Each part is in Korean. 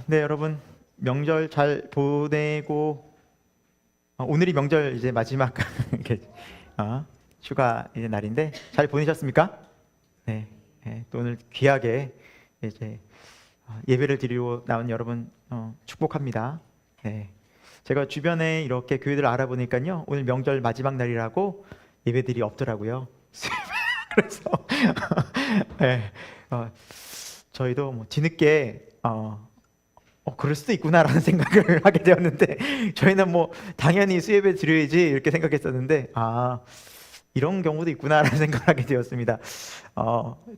네, 여러분 명절 잘 보내고 오늘이 명절 이제 마지막 이렇게 휴가 이제 날인데 잘 보내셨습니까? 네, 또 오늘 귀하게 이제 예배를 드리러 나온 여러분 축복합니다. 네, 제가 주변에 이렇게 교회들 알아보니까요 오늘 명절 마지막 날이라고 예배들이 없더라고요. 그래서 네, 저희도 뭐 뒤늦게 그럴 수도 있구나라는 생각을 하게 되었는데 저희는 뭐 당연히 수예배 드려야지 이렇게 생각했었는데 이런 경우도 있구나라는 생각을 하게 되었습니다.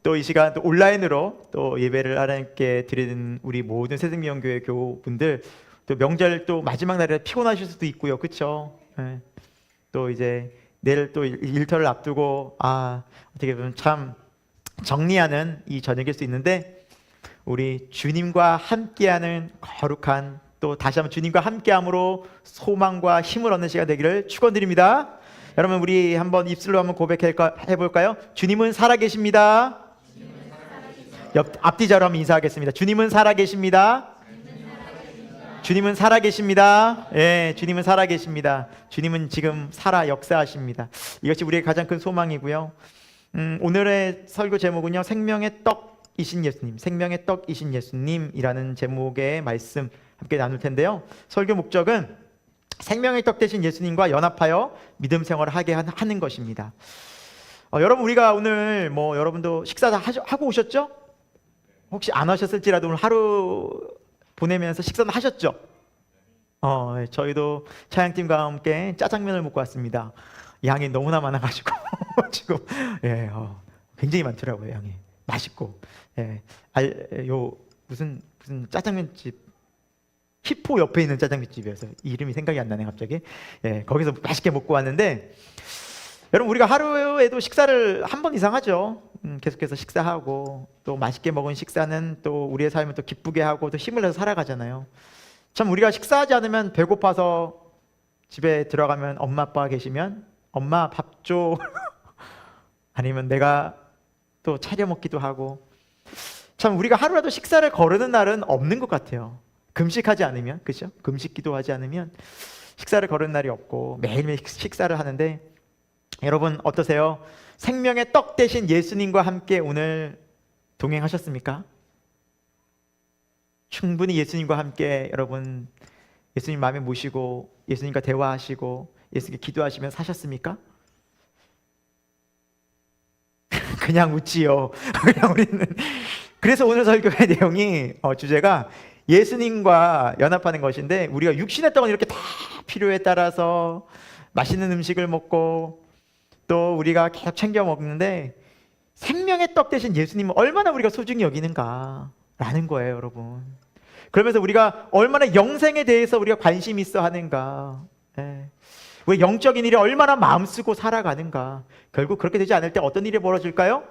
또 이 시간 또 온라인으로 또 예배를 하나님께 드리는 우리 모든 새생명교회 교우분들 또 명절 또 마지막 날이라 피곤하실 수도 있고요, 그렇죠? 네. 또 이제 내일 또 일터를 앞두고 어떻게 보면 참 정리하는 이 저녁일 수 있는데 우리 주님과 함께하는 거룩한 또 다시 한번 주님과 함께함으로 소망과 힘을 얻는 시간 되기를 축원드립니다. 여러분 우리 한번 입술로 한번 고백해볼까요? 주님은 살아계십니다. 앞뒤자로 한번 인사하겠습니다. 주님은 살아계십니다. 주님은 살아계십니다. 예, 주님은 살아계십니다. 주님은 지금 살아 역사하십니다. 이것이 우리의 가장 큰 소망이고요. 오늘의 설교 제목은요, 생명의 떡이신 예수님, 생명의 떡이신 예수님이라는 제목의 말씀 함께 나눌 텐데요. 설교 목적은 생명의 떡 되신 예수님과 연합하여 믿음 생활을 하게 하는 것입니다. 여러분 우리가 오늘 여러분도 식사 다 하고 오셨죠? 혹시 안 하셨을지라도 오늘 하루 보내면서 식사는 하셨죠? 저희도 차양팀과 함께 짜장면을 먹고 왔습니다. 양이 너무나 많아가지고 지금 굉장히 많더라고요. 양이 맛있고 무슨 짜장면집 히포 옆에 있는 짜장면집이어서 이름이 생각이 안 나네 갑자기. 거기서 맛있게 먹고 왔는데 여러분 우리가 하루에도 식사를 한 번 이상 하죠. 계속해서 식사하고 또 맛있게 먹은 식사는 또 우리의 삶을 또 기쁘게 하고 또 힘을 내서 살아가잖아요. 참 우리가 식사하지 않으면 배고파서 집에 들어가면 엄마 아빠가 계시면 엄마 밥 줘 아니면 내가 또 차려 먹기도 하고 참 우리가 하루라도 식사를 거르는 날은 없는 것 같아요. 금식하지 않으면, 그렇죠? 금식 기도하지 않으면 식사를 거르는 날이 없고 매일매일 식사를 하는데 여러분 어떠세요? 생명의 떡 되신 예수님과 함께 오늘 동행하셨습니까? 충분히 예수님과 함께 여러분 예수님 마음에 모시고 예수님과 대화하시고 예수님께 기도하시며 사셨습니까? 그냥 웃지요. 그냥 우리는. 그래서 오늘 설교의 내용이 주제가 예수님과 연합하는 것인데 우리가 육신의 떡은 이렇게 다 필요에 따라서 맛있는 음식을 먹고 또 우리가 계속 챙겨 먹는데 생명의 떡 대신 예수님은 얼마나 우리가 소중히 여기는가라는 거예요, 여러분. 그러면서 우리가 얼마나 영생에 대해서 우리가 관심이 있어 하는가, 우리 영적인 일에 얼마나 마음 쓰고 살아가는가. 결국 그렇게 되지 않을 때 어떤 일이 벌어질까요?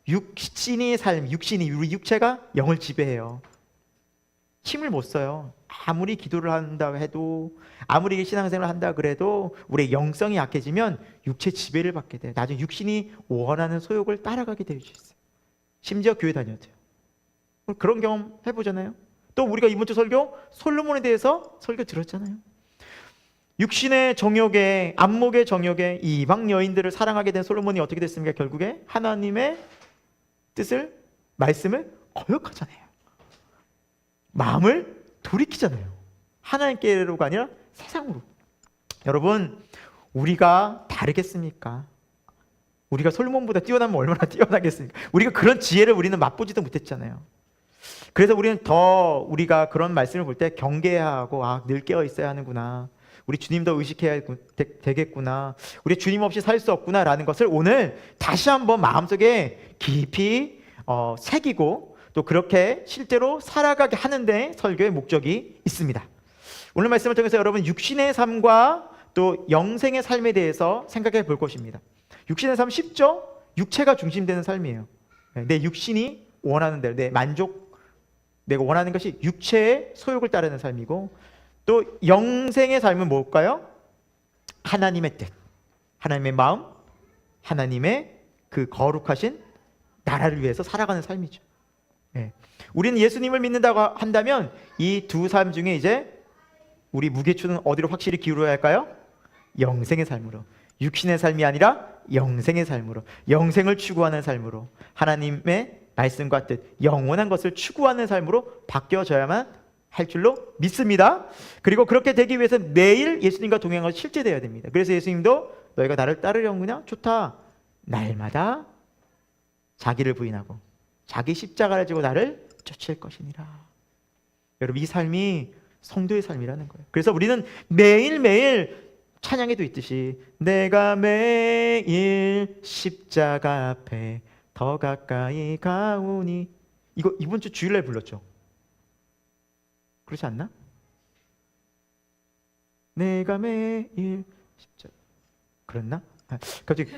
육신의 삶, 우리 육체가 영을 지배해요. 힘을 못 써요. 아무리 기도를 한다 해도 아무리 신앙생활을 한다 그래도 우리의 영성이 약해지면 육체 지배를 받게 돼요. 나중에 육신이 원하는 소욕을 따라가게 될 수 있어요. 심지어 교회 다녀도요. 그런 경험 해보잖아요. 또 우리가 이번 주 설교 솔로몬에 대해서 설교 들었잖아요. 육신의 정욕에 안목의 정욕에 이 이방 여인들을 사랑하게 된 솔로몬이 어떻게 됐습니까? 결국에 하나님의 뜻을 말씀을 거역하잖아요. 마음을 돌이키잖아요. 하나님께로가 아니라 세상으로. 여러분 우리가 다르겠습니까? 우리가 솔로몬보다 뛰어나면 얼마나 뛰어나겠습니까? 우리가 그런 지혜를 우리는 맛보지도 못했잖아요. 그래서 우리는 더 우리가 그런 말씀을 볼 때 경계해야 하고 늘 깨어 있어야 하는구나. 우리 주님 더 의식해야 되겠구나. 우리 주님 없이 살 수 없구나라는 것을 오늘 다시 한번 마음속에 깊이 새기고 또 그렇게 실제로 살아가게 하는데 설교의 목적이 있습니다. 오늘 말씀을 통해서 여러분 육신의 삶과 또 영생의 삶에 대해서 생각해 볼 것입니다. 육신의 삶 쉽죠? 육체가 중심되는 삶이에요. 내 육신이 원하는 대로 내 만족, 내가 원하는 것이 육체의 소욕을 따르는 삶이고 또 영생의 삶은 뭘까요? 하나님의 뜻, 하나님의 마음, 하나님의 그 거룩하신 나라를 위해서 살아가는 삶이죠. 예. 우리는 예수님을 믿는다고 한다면 이 두 삶 중에 이제 우리 무게추는 어디로 확실히 기울여야 할까요? 영생의 삶으로. 육신의 삶이 아니라 영생의 삶으로, 영생을 추구하는 삶으로, 하나님의 말씀과 뜻, 영원한 것을 추구하는 삶으로 바뀌어져야만 할 줄로 믿습니다. 그리고 그렇게 되기 위해서 매일 예수님과 동행하고 실제되어야 됩니다. 그래서 예수님도 너희가 나를 따르려느냐? 좋다. 날마다 자기를 부인하고 자기 십자가를 지고 나를 쫓을 것이니라. 여러분, 이 삶이 성도의 삶이라는 거예요. 그래서 우리는 매일매일 찬양에도 있듯이 내가 매일 십자가 앞에 더 가까이 가오니, 이거 이번 주 주일날 불렀죠. 그렇지 않나? 내가 매일 십자가, 그랬나? 갑자기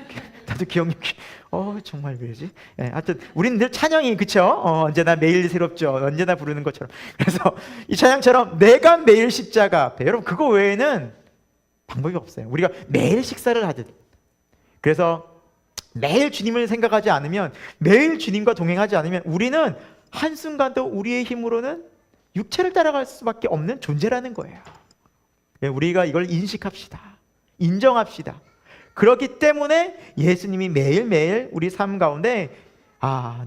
나도 기억력이 정말 왜지? 하여튼 우리는 늘 찬양이, 그쵸? 언제나 매일 새롭죠. 언제나 부르는 것처럼. 그래서 이 찬양처럼 내가 매일 십자가 앞에, 여러분 그거 외에는 방법이 없어요. 우리가 매일 식사를 하듯, 그래서 매일 주님을 생각하지 않으면, 매일 주님과 동행하지 않으면 우리는 한순간도 우리의 힘으로는 육체를 따라갈 수밖에 없는 존재라는 거예요. 우리가 이걸 인식합시다. 인정합시다. 그렇기 때문에 예수님이 매일매일 우리 삶 가운데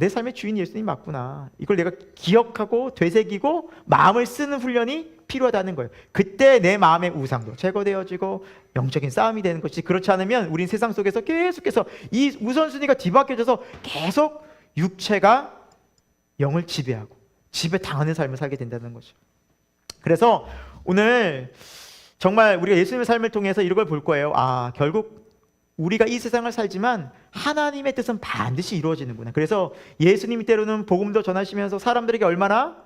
내 삶의 주인 예수님 맞구나, 이걸 내가 기억하고 되새기고 마음을 쓰는 훈련이 필요하다는 거예요. 그때 내 마음의 우상도 제거되어지고 영적인 싸움이 되는 것이지, 그렇지 않으면 우린 세상 속에서 계속해서 이 우선순위가 뒤바뀌어져서 계속 육체가 영을 지배하고 지배당하는 삶을 살게 된다는 거죠. 그래서 오늘 정말 우리가 예수님의 삶을 통해서 이런 걸 볼 거예요. 결국 우리가 이 세상을 살지만 하나님의 뜻은 반드시 이루어지는구나. 그래서 예수님이 때로는 복음도 전하시면서 사람들에게 얼마나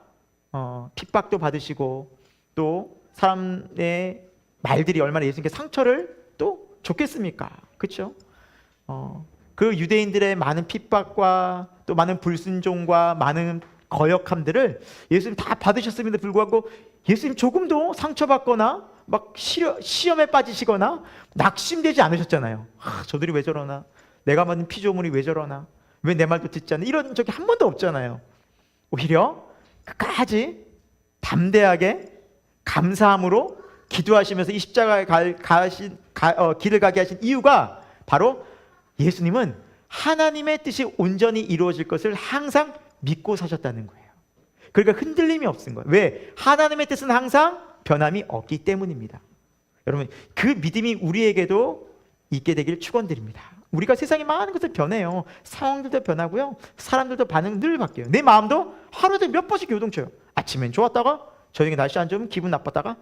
핍박도 받으시고, 또 사람의 말들이 얼마나 예수님께 상처를 또 줬겠습니까? 그렇죠? 그 유대인들의 많은 핍박과 또 많은 불순종과 많은 거역함들을 예수님 다 받으셨음에도 불구하고 예수님 조금도 상처받거나 막 시험에 빠지시거나 낙심되지 않으셨잖아요. 저들이 왜 저러나, 내가 받은 피조물이 왜 저러나, 왜 내 말도 듣지 않나, 이런 적이 한 번도 없잖아요. 오히려 끝까지 담대하게 감사함으로 기도하시면서 이 십자가에 길을 가게 하신 이유가 바로 예수님은 하나님의 뜻이 온전히 이루어질 것을 항상 믿고 사셨다는 거예요. 그러니까 흔들림이 없은 거예요. 왜? 하나님의 뜻은 항상 변함이 없기 때문입니다. 여러분, 그 믿음이 우리에게도 있게 되길 축원드립니다. 우리가 세상에 많은 것을 변해요. 상황들도 변하고요, 사람들도 반응 늘 바뀌어요. 내 마음도 하루에 몇 번씩 요동쳐요. 아침엔 좋았다가 저녁에 날씨 안 좋으면 기분 나빴다가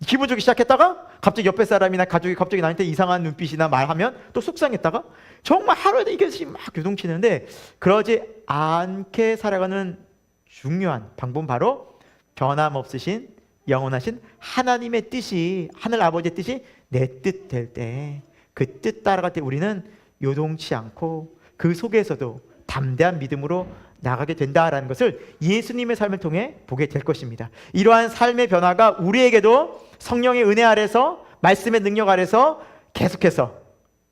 기분 좋기 시작했다가 갑자기 옆에 사람이나 가족이 갑자기 나한테 이상한 눈빛이나 말하면 또 속상했다가, 정말 하루에도 이것이 막 요동치는데, 그러지 않게 살아가는 중요한 방법은 바로 변함없으신 영원하신 하나님의 뜻이, 하늘 아버지의 뜻이 내 뜻 될 때, 그 뜻 따라갈 때 우리는 요동치 않고 그 속에서도 담대한 믿음으로 나가게 된다라는 것을 예수님의 삶을 통해 보게 될 것입니다. 이러한 삶의 변화가 우리에게도 성령의 은혜 아래서, 말씀의 능력 아래서 계속해서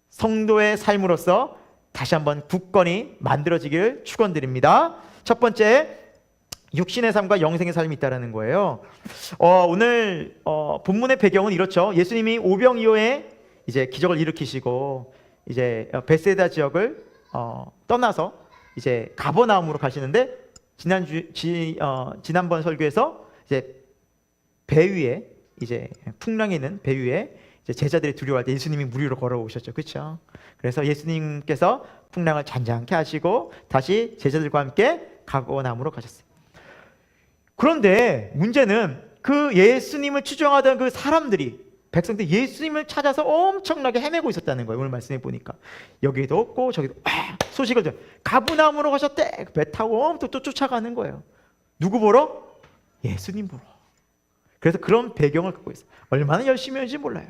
성도의 삶으로서 다시 한번 굳건히 만들어지기를 축원드립니다. 첫 번째, 육신의 삶과 영생의 삶이 있다는 거예요. 오늘 본문의 배경은 이렇죠. 예수님이 오병이어에 이제 기적을 일으키시고 이제 베세다 지역을 떠나서 이제 가버나움으로 가시는데, 지난번 설교에서 이제 배 위에, 이제 풍랑이 있는 배 위에 이제 제자들이 두려워할 때 예수님이 물 위로 걸어오셨죠, 그렇죠? 그래서 예수님께서 풍랑을 잔잔케 하시고 다시 제자들과 함께 가버나움으로 가셨어요. 그런데 문제는 그 예수님을 추종하던 그 사람들이, 백성들이 예수님을 찾아서 엄청나게 헤매고 있었다는 거예요. 오늘 말씀해 보니까 여기도 없고 저기도 소식을 들어 가버나움으로 가셨대. 배 타고 또 쫓아가는 거예요. 누구 보러? 예수님 보러. 그래서 그런 배경을 갖고 있어요. 얼마나 열심히 했는지 몰라요.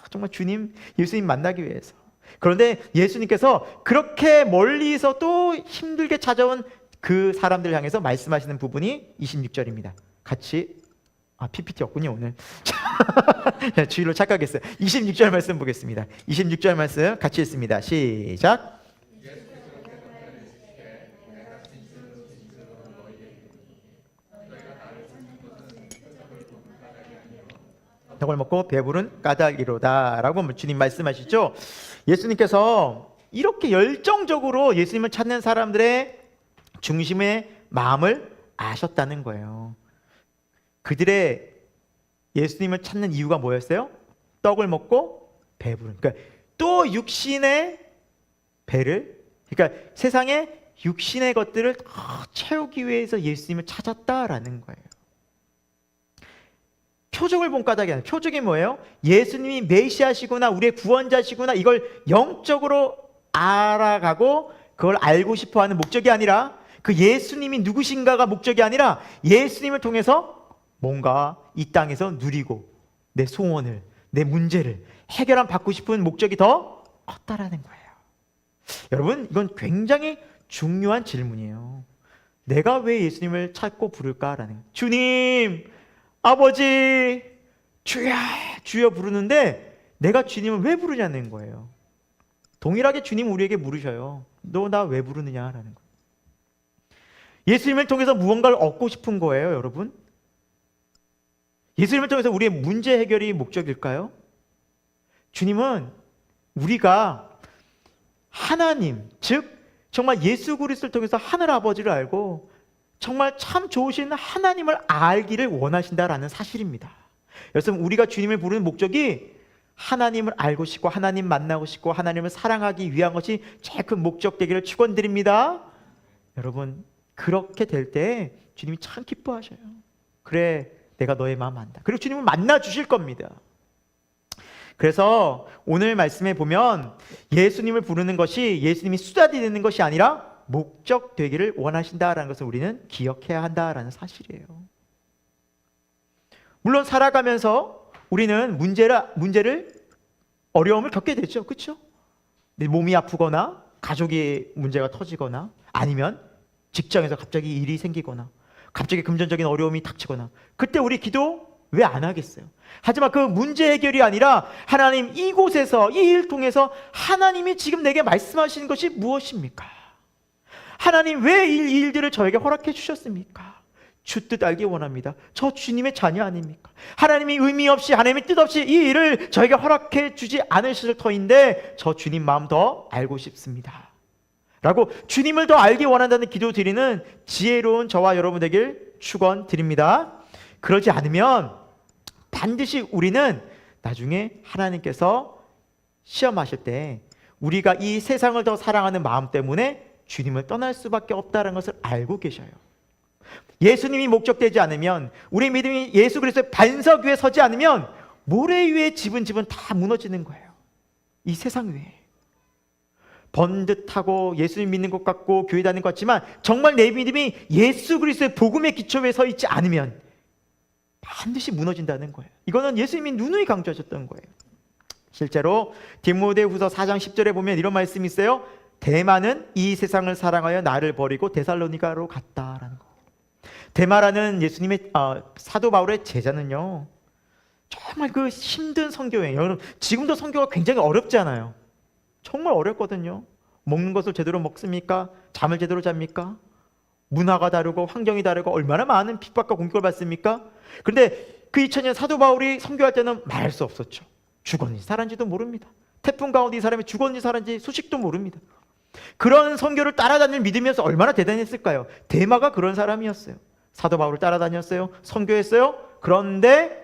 정말 주님, 예수님 만나기 위해서. 그런데 예수님께서 그렇게 멀리서 또 힘들게 찾아온 그 사람들을 향해서 말씀하시는 부분이 26절입니다. 같이, PPT 없군요 오늘. 주일로 착각했어요. 26절 말씀 보겠습니다. 26절 말씀 같이 읽습니다. 시작. 떡을 먹고 배부른 까닭이로다 라고 주님 말씀하시죠. 예수님께서 이렇게 열정적으로 예수님을 찾는 사람들의 중심의 마음을 아셨다는 거예요. 그들의 예수님을 찾는 이유가 뭐였어요? 떡을 먹고 배부른, 그러니까 또 육신의 배를, 그러니까 세상의 육신의 것들을 더 채우기 위해서 예수님을 찾았다라는 거예요. 표적을 본 까닭이 아니라, 표적이 뭐예요? 예수님이 메시아시구나, 우리의 구원자시구나, 이걸 영적으로 알아가고 그걸 알고 싶어하는 목적이 아니라, 그 예수님이 누구신가가 목적이 아니라 예수님을 통해서 뭔가 이 땅에서 누리고 내 소원을, 내 문제를 해결함 받고 싶은 목적이 더 컸다라는 거예요. 여러분, 이건 굉장히 중요한 질문이에요. 내가 왜 예수님을 찾고 부를까라는 거예요. 주님, 아버지, 주야, 주여 부르는데 내가 주님을 왜 부르냐는 거예요. 동일하게 주님 우리에게 물으셔요. 너 나 왜 부르느냐라는 거예요. 예수님을 통해서 무언가를 얻고 싶은 거예요, 여러분. 예수님을 통해서 우리의 문제 해결이 목적일까요? 주님은 우리가 하나님, 즉 정말 예수 그리스도를 통해서 하늘 아버지를 알고 정말 참 좋으신 하나님을 알기를 원하신다라는 사실입니다. 여러분, 우리가 주님을 부르는 목적이 하나님을 알고 싶고 하나님 만나고 싶고 하나님을 사랑하기 위한 것이 제일 큰 목적 되기를 축원드립니다. 여러분, 그렇게 될 때 주님이 참 기뻐하셔요. 그래, 내가 너의 마음 안다. 그리고 주님은 만나 주실 겁니다. 그래서 오늘 말씀에 보면 예수님을 부르는 것이 예수님이 수단이 되는 것이 아니라 목적 되기를 원하신다라는 것을 우리는 기억해야 한다라는 사실이에요. 물론 살아가면서 우리는 문제를 어려움을 겪게 되죠. 그렇죠? 내 몸이 아프거나 가족이 문제가 터지거나 아니면 직장에서 갑자기 일이 생기거나 갑자기 금전적인 어려움이 닥치거나 그때 우리 기도 왜 안 하겠어요? 하지만 그 문제 해결이 아니라 하나님, 이곳에서 이 일 통해서 하나님이 지금 내게 말씀하시는 것이 무엇입니까? 하나님, 왜 이 일들을 저에게 허락해 주셨습니까? 주 뜻 알기 원합니다. 저 주님의 자녀 아닙니까? 하나님이 의미 없이, 하나님의 뜻 없이 이 일을 저에게 허락해 주지 않으실 터인데 저 주님 마음 더 알고 싶습니다 라고 주님을 더 알기 원한다는 기도 드리는 지혜로운 저와 여러분 되길 축원드립니다. 그러지 않으면 반드시 우리는 나중에 하나님께서 시험하실 때 우리가 이 세상을 더 사랑하는 마음 때문에 주님을 떠날 수밖에 없다는 것을 알고 계셔요. 예수님이 목적되지 않으면, 우리 믿음이 예수 그리스도의 반석 위에 서지 않으면 모래 위에 집은 다 무너지는 거예요. 이 세상 위에 번듯하고 예수님 믿는 것 같고 교회 다니는 것 같지만 정말 내 믿음이 예수 그리스도의 복음의 기초 위에 서 있지 않으면 반드시 무너진다는 거예요. 이거는 예수님이 누누이 강조하셨던 거예요. 실제로 디모데후서 4장 10절에 보면 이런 말씀이 있어요. 데마는 이 세상을 사랑하여 나를 버리고 데살로니가로 갔다라는 거. 데마라는 예수님의 사도 바울의 제자는요, 정말 그 힘든 선교예요. 여러분, 지금도 선교가 굉장히 어렵잖아요. 정말 어렵거든요. 먹는 것을 제대로 먹습니까? 잠을 제대로 잡니까? 문화가 다르고 환경이 다르고 얼마나 많은 핍박과 공격을 받습니까? 그런데 그 2000년 사도 바울이 선교할 때는 말할 수 없었죠. 죽었는지 살았는지도 모릅니다. 태풍 가운데 이 사람이 죽었는지 살았는지 소식도 모릅니다. 그런 선교를 따라다닐 믿음이어서 얼마나 대단했을까요? 데마가 그런 사람이었어요. 사도 바울을 따라다녔어요. 선교했어요. 그런데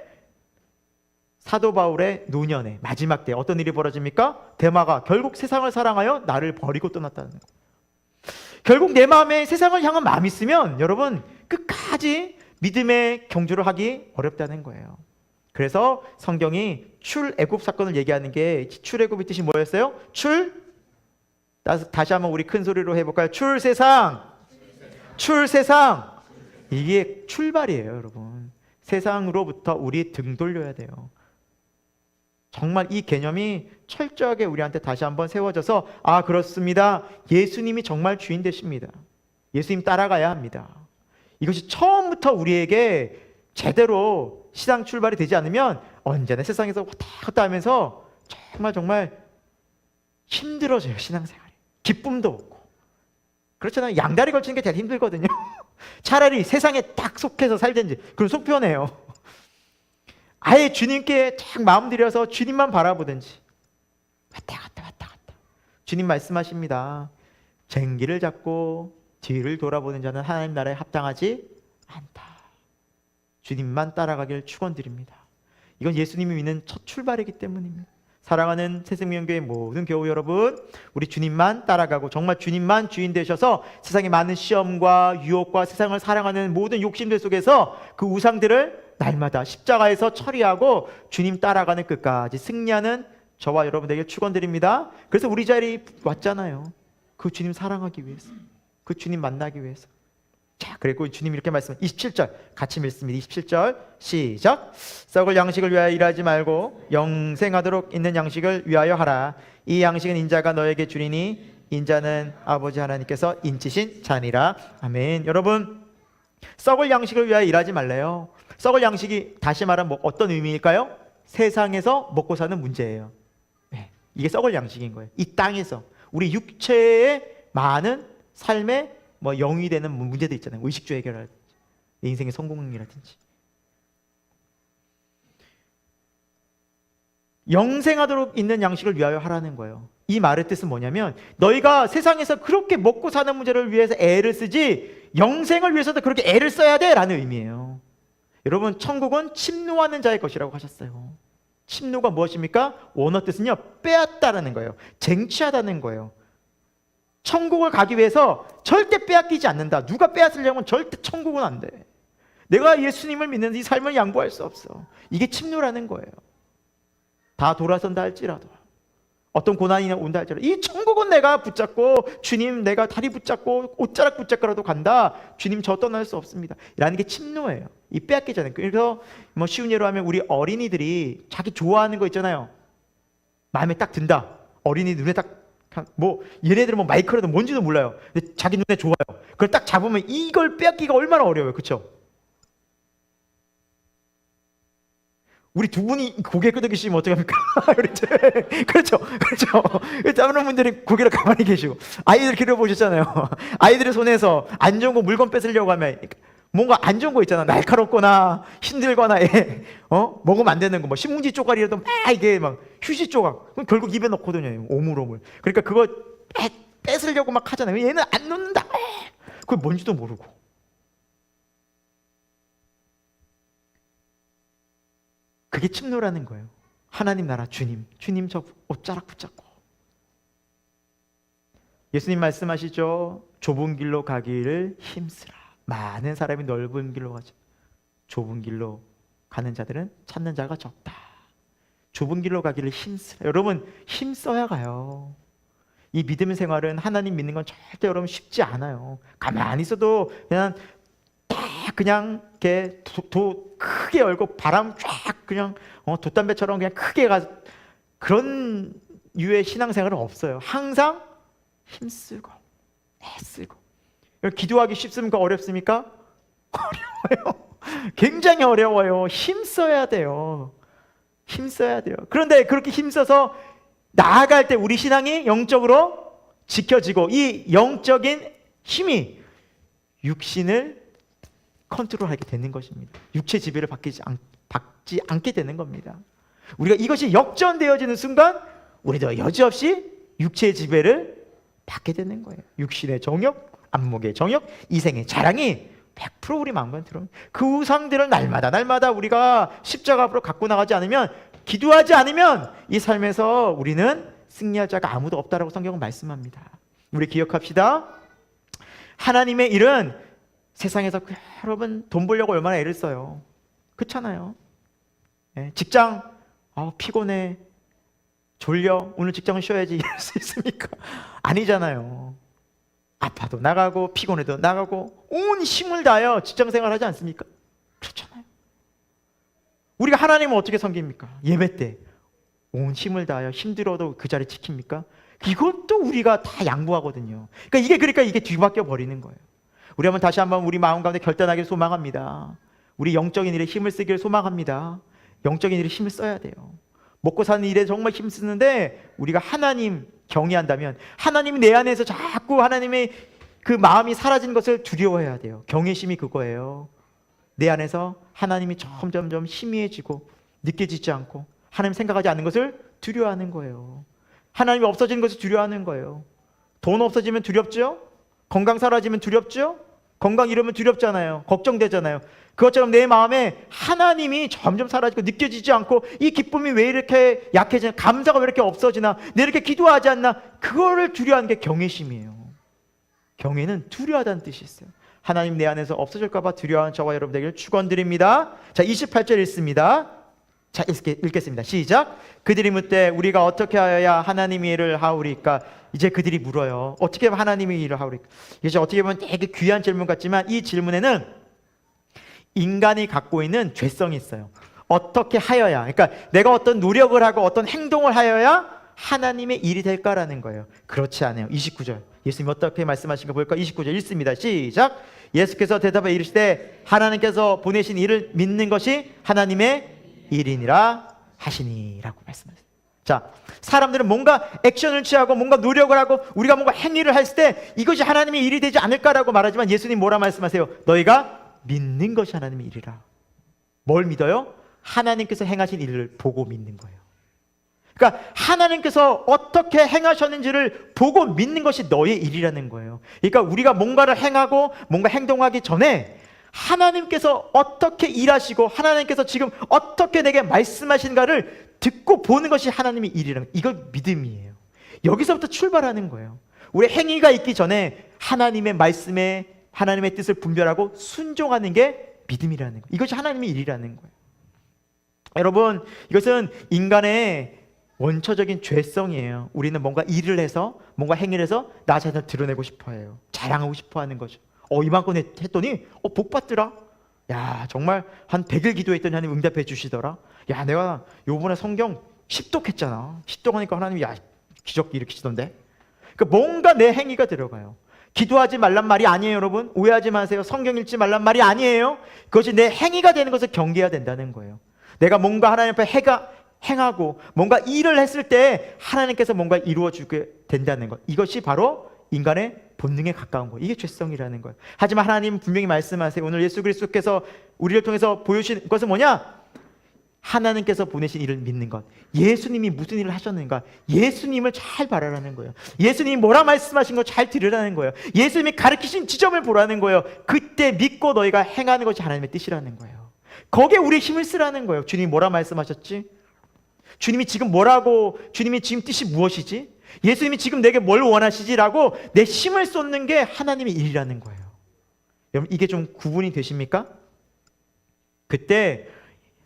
사도 바울의 노년의 마지막 때 어떤 일이 벌어집니까? 데마가 결국 세상을 사랑하여 나를 버리고 떠났다는 거예요. 결국 내 마음에 세상을 향한 마음이 있으면 여러분 끝까지 믿음의 경주를 하기 어렵다는 거예요. 그래서 성경이 출애굽 사건을 얘기하는 게, 출애굽의 뜻이 뭐였어요? 다시 한번 우리 큰 소리로 해볼까요? 출세상. 이게 출발이에요, 여러분. 세상으로부터 우리 등 돌려야 돼요. 정말 이 개념이 철저하게 우리한테 다시 한번 세워져서, 아, 그렇습니다. 예수님이 정말 주인 되십니다. 예수님 따라가야 합니다. 이것이 처음부터 우리에게 제대로 시장 출발이 되지 않으면 언제나 세상에서 왔다 갔다 하면서 정말 힘들어져요, 신앙생활이. 기쁨도 없고. 그렇잖아요. 양다리 걸치는 게 제일 힘들거든요. 차라리 세상에 딱 속해서 살든지. 그럼 속 편해요. 아예 주님께 딱 마음 들여서 주님만 바라보든지 왔다 갔다 왔다 갔다. 주님 말씀하십니다. 쟁기를 잡고 뒤를 돌아보는 자는 하나님 나라에 합당하지 않다. 주님만 따라가길 축원드립니다. 이건 예수님이 믿는 첫 출발이기 때문입니다. 사랑하는 새생명교회 모든 교우 여러분, 우리 주님만 따라가고 정말 주님만 주인 되셔서 세상의 많은 시험과 유혹과 세상을 사랑하는 모든 욕심들 속에서 그 우상들을 날마다 십자가에서 처리하고 주님 따라가는 끝까지 승리하는 저와 여러분에게 축원드립니다. 그래서 우리 자리에 왔잖아요. 그 주님 사랑하기 위해서, 그 주님 만나기 위해서. 자, 그리고 주님 이렇게 말씀, 27절 같이 읽습니다. 27절 시작. 썩을 양식을 위하여 일하지 말고 영생하도록 있는 양식을 위하여 하라. 이 양식은 인자가 너에게 주리니 인자는 아버지 하나님께서 인치신 자니라. 아멘. 여러분, 썩을 양식을 위하여 일하지 말래요. 썩을 양식이 다시 말하면 뭐 어떤 의미일까요? 세상에서 먹고 사는 문제예요. 네, 이게 썩을 양식인 거예요. 이 땅에서 우리 육체의 많은 삶의 뭐 영이 되는 문제도 있잖아요. 의식주 해결이라든지 내 인생의 성공이라든지. 영생하도록 있는 양식을 위하여 하라는 거예요. 이 말의 뜻은 뭐냐면 너희가 세상에서 그렇게 먹고 사는 문제를 위해서 애를 쓰지 영생을 위해서도 그렇게 애를 써야 돼 라는 의미예요. 여러분, 천국은 침노하는 자의 것이라고 하셨어요. 침노가 무엇입니까? 원어 뜻은요, 빼앗다라는 거예요. 쟁취하다는 거예요. 천국을 가기 위해서 절대 빼앗기지 않는다. 누가 빼앗으려면 절대 천국은 안 돼. 내가 예수님을 믿는 이 삶을 양보할 수 없어. 이게 침노라는 거예요. 다 돌아선다 할지라도, 어떤 고난이 온다 할지라도, 이 천국은 내가 붙잡고 주님 내가 다리 붙잡고 옷자락 붙잡고라도 간다. 주님 저 떠날 수 없습니다 라는 게 침노예요. 이 빼앗기잖아요. 그래서 뭐 쉬운 예로 하면 우리 어린이들이 자기 좋아하는 거 있잖아요. 마음에 딱 든다. 어린이 눈에 딱 뭐 얘네들은 뭐 마이크라도 뭔지도 몰라요. 근데 자기 눈에 좋아요. 그걸 딱 잡으면 이걸 빼앗기가 얼마나 어려워요. 그렇죠? 우리 두 분이 고개 끄덕이시면 어떡합니까? 그렇죠. 다른 분들이 고개를 가만히 계시고, 아이들 기르보셨잖아요. 아이들의 손에서 안 좋은 거 물건 뺏으려고 하면 뭔가 안 좋은 거 있잖아. 날카롭거나 힘들거나 먹으면 안 되는 거, 뭐 신문지 쪼가리라도 막 이게 막 휴지 조각, 그럼 결국 입에 넣거든요. 오물오물. 그러니까 그거 뺏으려고 막 하잖아요. 얘는 안 놓는다. 그게 뭔지도 모르고. 그게 침노라는 거예요. 하나님 나라 주님 저 옷자락 붙잡고. 예수님 말씀하시죠. 좁은 길로 가기를 힘쓰라. 많은 사람이 넓은 길로 가죠. 좁은 길로 가는 자들은 찾는 자가 적다. 좁은 길로 가기를 힘쓰라. 여러분, 힘써야 가요. 이 믿음 생활은, 하나님 믿는 건 절대 여러분 쉽지 않아요. 가만히 있어도 그냥 이렇게 도 크게 열고 바람 쫙 그냥 돛담배처럼 그냥 크게 가, 그런 유의 신앙생활은 없어요. 항상 힘쓰고 애쓰고. 기도하기 쉽습니까? 어렵습니까? 어려워요. 굉장히 어려워요. 힘써야 돼요. 힘써야 돼요. 그런데 그렇게 힘써서 나아갈 때 우리 신앙이 영적으로 지켜지고, 이 영적인 힘이 육신을 컨트롤하게 되는 것입니다. 육체 지배를 받지 않게 되는 겁니다. 우리가 이것이 역전되어지는 순간 우리도 여지없이 육체의 지배를 받게 되는 거예요. 육신의 정욕, 안목의 정욕, 이생의 자랑이 100% 우리 마음과 들어옵니다. 그 우상들을 날마다 우리가 십자가 앞으로 갖고 나가지 않으면, 기도하지 않으면 이 삶에서 우리는 승리할 자가 아무도 없다라고 성경은 말씀합니다. 우리 기억합시다. 하나님의 일은 세상에서 여러분 돈 벌려고 얼마나 애를 써요. 그렇잖아요. 직장 피곤해, 졸려, 오늘 직장은 쉬어야지 이럴 수 있습니까? 아니잖아요. 아파도 나가고 피곤해도 나가고 온 힘을 다하여 직장생활 하지 않습니까? 그렇잖아요. 우리가 하나님을 어떻게 섬깁니까? 예배 때 온 힘을 다하여 힘들어도 그 자리 지킵니까? 이것도 우리가 다 양보하거든요. 그러니까 이게 뒤바뀌어 버리는 거예요. 우리 다시 한번 우리 마음 가운데 결단하기를 소망합니다. 우리 영적인 일에 힘을 쓰기를 소망합니다. 영적인 일에 힘을 써야 돼요. 먹고 사는 일에 정말 힘쓰는데 우리가 하나님 경외한다면, 하나님이 내 안에서 자꾸 하나님의 그 마음이 사라진 것을 두려워해야 돼요. 경외심이 그거예요. 내 안에서 하나님이 점점점 희미해지고 느껴지지 않고 하나님 생각하지 않는 것을 두려워하는 거예요. 하나님이 없어지는 것을 두려워하는 거예요. 돈 없어지면 두렵죠? 건강 사라지면 두렵죠? 건강 잃으면 두렵잖아요. 걱정되잖아요. 그것처럼 내 마음에 하나님이 점점 사라지고 느껴지지 않고 이 기쁨이 왜 이렇게 약해지나, 감사가 왜 이렇게 없어지나, 내 이렇게 기도하지 않나, 그거를 두려워하는 게 경외심이에요. 경외는 두려워하다는 뜻이 있어요. 하나님 내 안에서 없어질까 봐 두려워하는 저와 여러분 되기를 축원드립니다. 자, 28절 읽습니다. 자, 읽겠습니다. 시작. 그들이 묻되 우리가 어떻게 하여야 하나님의 일을 하오리까? 이제 그들이 물어요. 어떻게 하면 하나님의 일을 하오리까? 이게 어떻게 보면 되게 귀한 질문 같지만 이 질문에는 인간이 갖고 있는 죄성이 있어요. 어떻게 하여야, 그러니까 내가 어떤 노력을 하고 어떤 행동을 하여야 하나님의 일이 될까라는 거예요. 그렇지 않아요. 29절 예수님이 어떻게 말씀하신가 볼까? 29절 읽습니다. 시작. 예수께서 대답해 이르시되 하나님께서 보내신 일을 믿는 것이 하나님의 일이니라 하시니라고 말씀하셨어요. 자, 사람들은 뭔가 액션을 취하고 뭔가 노력을 하고 우리가 뭔가 행위를 했을 때 이것이 하나님의 일이 되지 않을까라고 말하지만 예수님 뭐라 말씀하세요? 너희가 믿는 것이 하나님의 일이라. 뭘 믿어요? 하나님께서 행하신 일을 보고 믿는 거예요. 그러니까 하나님께서 어떻게 행하셨는지를 보고 믿는 것이 너의 일이라는 거예요. 그러니까 우리가 뭔가를 행하고 뭔가 행동하기 전에 하나님께서 어떻게 일하시고 하나님께서 지금 어떻게 내게 말씀하신가를 듣고 보는 것이 하나님의 일이라는 거예요. 이거 믿음이에요. 여기서부터 출발하는 거예요. 우리 행위가 있기 전에 하나님의 말씀에 하나님의 뜻을 분별하고 순종하는 게 믿음이라는 거예요. 이것이 하나님의 일이라는 거예요. 여러분, 이것은 인간의 원초적인 죄성이에요. 우리는 뭔가 일을 해서 뭔가 행위를 해서 나 자신을 드러내고 싶어 해요. 자랑하고 싶어 하는 거죠. 이만큼 했더니 복 받더라. 야, 정말 한 100일 기도했더니 하나님 응답해 주시더라. 야, 내가 요번에 성경 10독 했잖아. 10독 하니까 하나님이 기적 일으키시던데. 그러니까 뭔가 내 행위가 들어가요. 기도하지 말란 말이 아니에요, 여러분. 오해하지 마세요. 성경 읽지 말란 말이 아니에요. 그것이 내 행위가 되는 것을 경계해야 된다는 거예요. 내가 뭔가 하나님 앞에 행하고 뭔가 일을 했을 때 하나님께서 뭔가 이루어주게 된다는 것. 이것이 바로 인간의 본능에 가까운 거예요. 이게 죄성이라는 거예요. 하지만 하나님 분명히 말씀하세요. 오늘 예수 그리스도께서 우리를 통해서 보여주신 것은 뭐냐? 하나님께서 보내신 일을 믿는 것. 예수님이 무슨 일을 하셨는가? 예수님을 잘 바라라는 거예요. 예수님이 뭐라 말씀하신 거 잘 들으라는 거예요. 예수님이 가르치신 지점을 보라는 거예요. 그때 믿고 너희가 행하는 것이 하나님의 뜻이라는 거예요. 거기에 우리 힘을 쓰라는 거예요. 주님이 뭐라 말씀하셨지? 주님이 지금 뭐라고, 주님이 지금 뜻이 무엇이지? 예수님이 지금 내게 뭘 원하시지라고 내 힘을 쏟는 게 하나님의 일이라는 거예요. 여러분, 이게 좀 구분이 되십니까? 그때